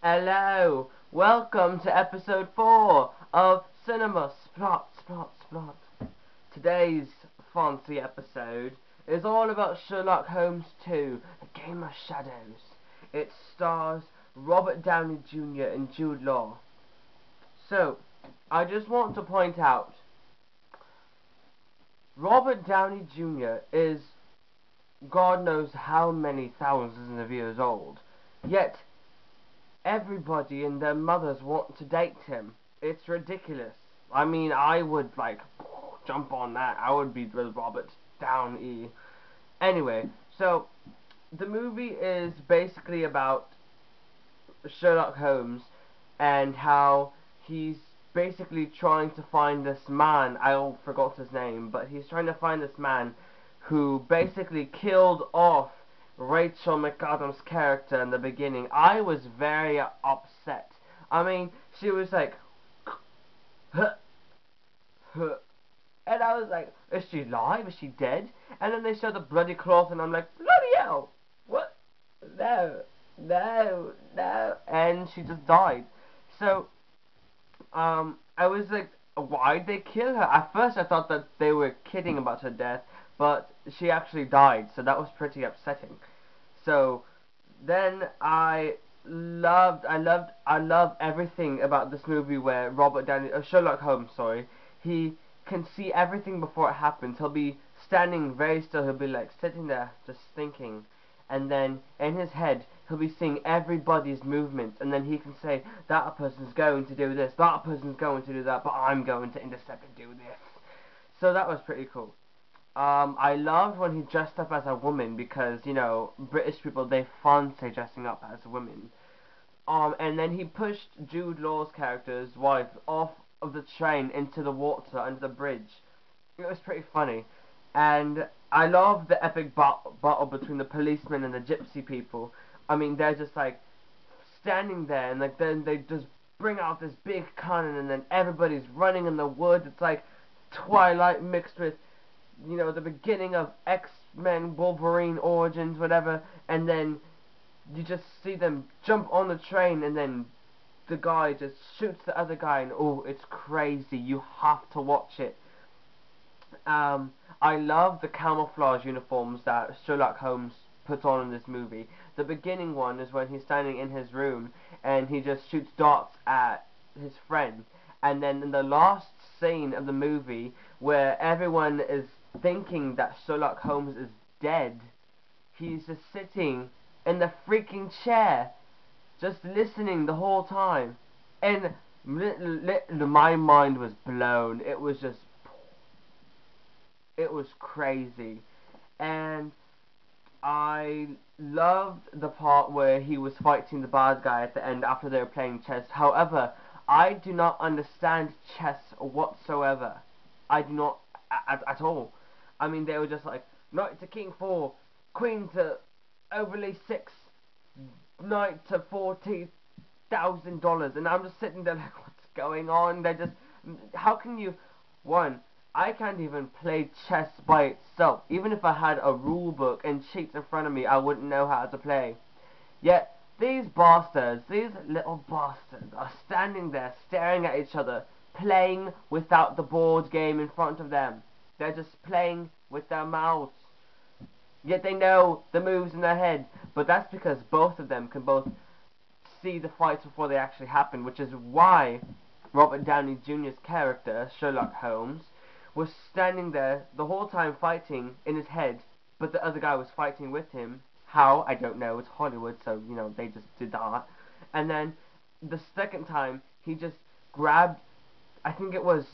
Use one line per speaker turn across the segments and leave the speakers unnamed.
Hello, welcome to episode 4 of Cinema Splot, Splot, Splot. Today's fancy episode is all about Sherlock Holmes 2, A Game of Shadows. It stars Robert Downey Jr. and Jude Law. So, I just want to point out, Robert Downey Jr. is God knows how many thousands of years old, yet everybody and their mothers want to date him. It's ridiculous. I mean, I would, jump on that. I would be with Robert Downey. Anyway, so, the movie is basically about Sherlock Holmes and how he's basically trying to find this man. I forgot his name, but he's trying to find this man who basically killed off Rachel McAdams' character in the beginning. I was very upset. I mean, she was like, huh, huh. And I was like, is she alive? Is she dead? And then they showed the bloody cloth, and I'm like, bloody hell! What? No, no, no. And she just died. So, I was like, why'd they kill her? At first I thought that they were kidding about her death, but she actually died, so that was pretty upsetting. So then I love everything about this movie where Sherlock Holmes, he can see everything before it happens. He'll be standing very still. He'll be like sitting there just thinking, and then in his head he'll be seeing everybody's movements, and then he can say, that person's going to do this, that person's going to do that, but I'm going to intercept and do this. So that was pretty cool. I loved when he dressed up as a woman because, you know, British people, they fancy dressing up as women. And then he pushed Jude Law's character's wife off of the train into the water under the bridge. It was pretty funny. And I love the epic battle between the policemen and the gypsy people. I mean, they're just like standing there, and like then they just bring out this big cannon, and then everybody's running in the woods. It's like Twilight mixed with, you know, the beginning of X-Men, Wolverine Origins, whatever, and then you just see them jump on the train, and then the guy just shoots the other guy, and oh, it's crazy. You have to watch it. I love the camouflage uniforms that Sherlock Holmes put on in this movie. The beginning one is when he's standing in his room, and he just shoots darts at his friend. And then in the last scene of the movie, where everyone is thinking that Sherlock Holmes is dead, he's just sitting in the freaking chair, just listening the whole time. And my mind was blown. It was crazy. And I loved the part where he was fighting the bad guy at the end after they were playing chess. However, I do not understand chess whatsoever. I do not at all. I mean, they were just like, knight to king 4, queen to overlay 6, knight to $40,000, and I'm just sitting there like, what's going on? They're just, how can you, one, I can't even play chess by itself. Even if I had a rule book and sheets in front of me, I wouldn't know how to play. Yet, these bastards, these little bastards, are standing there staring at each other, playing without the board game in front of them. They're just playing with their mouths. Yet they know the moves in their head. But that's because both of them can both see the fights before they actually happen, which is why Robert Downey Jr.'s character, Sherlock Holmes, was standing there the whole time fighting in his head, but the other guy was fighting with him. How? I don't know. It's Hollywood, so, you know, they just did that. And then the second time, he just grabbed, I think it was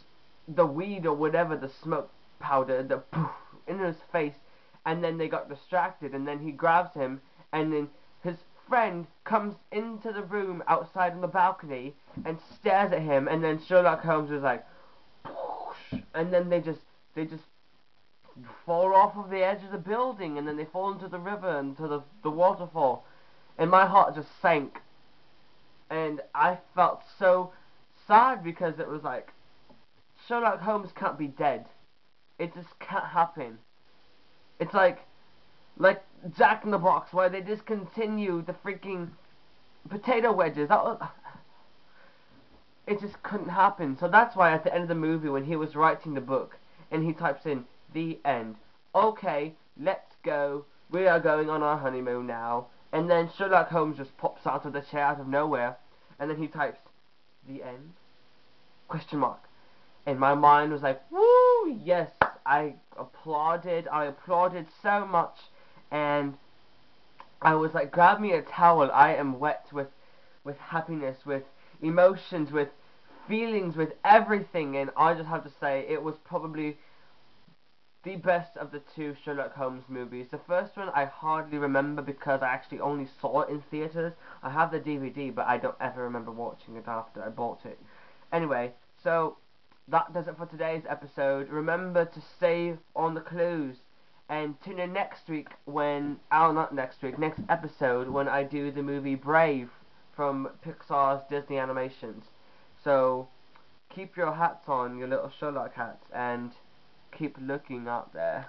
the weed or whatever, the smoke powder, the poof, in his face, and then they got distracted, and then he grabs him, and then his friend comes into the room outside on the balcony and stares at him, and then Sherlock Holmes is like, poosh, and then they just fall off of the edge of the building, and then they fall into the river, into the waterfall, and my heart just sank, and I felt so sad because it was like, Sherlock Holmes can't be dead. It just can't happen. It's like Jack in the Box, where they discontinue the freaking potato wedges. It just couldn't happen. So that's why at the end of the movie, when he was writing the book, and he types in the end. Okay, let's go. We are going on our honeymoon now. And then Sherlock Holmes just pops out of the chair out of nowhere, and then he types the end? Question mark. And my mind was like, woo, yes. I applauded so much, and I was like, grab me a towel. I am wet with happiness, with emotions, with feelings, with everything. And I just have to say, it was probably the best of the two Sherlock Holmes movies. The first one I hardly remember because I actually only saw it in theaters. I have the DVD, but I don't ever remember watching it after I bought it. Anyway, so that does it for today's episode. Remember to save on the clues and tune in next week when, not next week, next episode when I do the movie Brave from Pixar's Disney Animations. So keep your hats on, your little Sherlock hats, and keep looking out there.